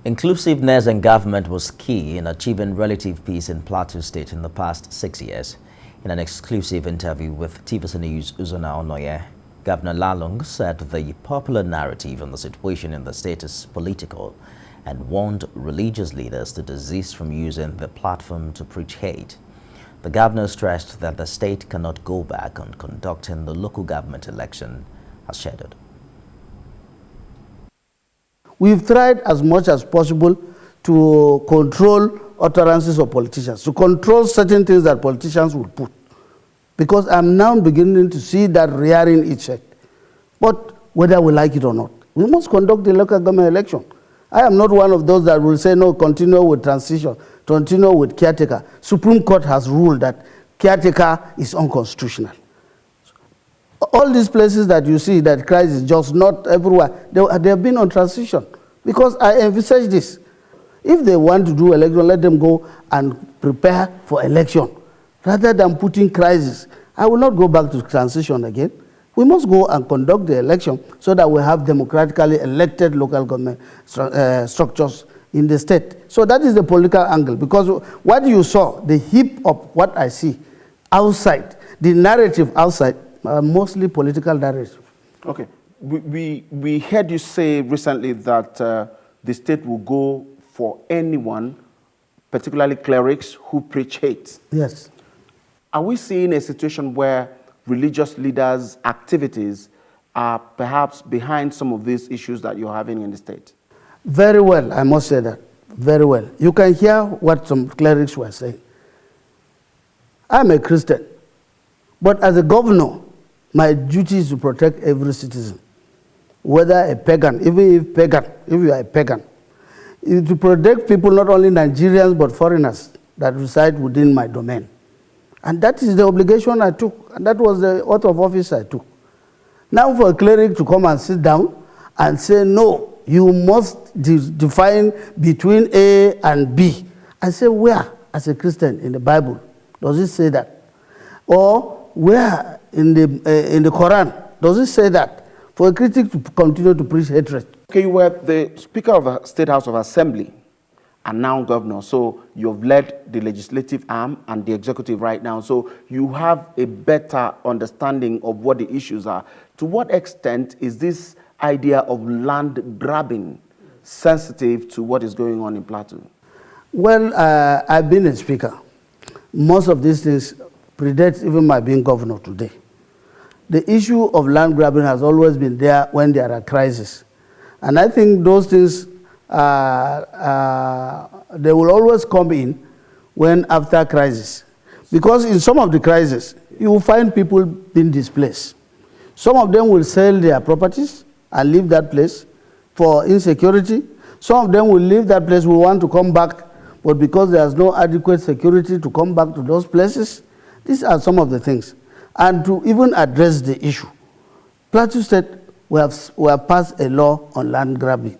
Inclusiveness in government was key in achieving relative peace in Plateau State in the past 6 years. In an exclusive interview with TVC News On, Governor Lalong said the popular narrative on the situation in the state is political and warned religious leaders to desist from using the platform to preach hate. The governor stressed that the state cannot go back on conducting the local government election as scheduled. We've tried as much as possible to control utterances of politicians, to control certain things that politicians will put. Because I'm now beginning to see that rearing its head. But whether we like it or not, we must conduct the local government election. I am not one of those that will say, no, continue with transition, continue with caretaker. Supreme Court has ruled that caretaker is unconstitutional. All these places that you see that crisis, just not everywhere, they have been on transition. Because I envisage this. If they want to do election, let them go and prepare for election. Rather than putting crisis, I will not go back to transition again. We must go and conduct the election so that we have democratically elected local government structures in the state. So that is the political angle. Because what you saw, the heap of what I see outside, the narrative outside, mostly political narrative. Okay. We heard you say recently that the state will go for anyone, particularly clerics, who preach hate. Yes. Are we seeing a situation where religious leaders' activities are perhaps behind some of these issues that you're having in the state? Very well, I must say that. Very well. You can hear what some clerics were saying. I'm a Christian, but as a governor, my duty is to protect every citizen, whether a pagan, even if you are a pagan, to protect people, not only Nigerians, but foreigners that reside within my domain. And that is the obligation I took, and that was the oath of office I took. Now for a cleric to come and sit down and say, no, you must define between A and B. I say, where, as a Christian in the Bible, does it say that? Or where in the Quran does it say that? For a critic to continue to preach hatred. Okay, you were the Speaker of the State House of Assembly and now Governor. So you've led the legislative arm and the executive right now. So you have a better understanding of what the issues are. To what extent is this idea of land grabbing sensitive to what is going on in Plateau? Well, I've been a speaker. Most of these things predate even my being governor today. The issue of land grabbing has always been there when there are crises. And I think those things, they will always come in when after crisis. Because in some of the crises, you will find people being displaced. Some of them will sell their properties and leave that place for insecurity. Some of them will leave that place, will want to come back, but because there's no adequate security to come back to those places. These are some of the things. And to even address the issue, Plateau State, we have passed a law on land grabbing.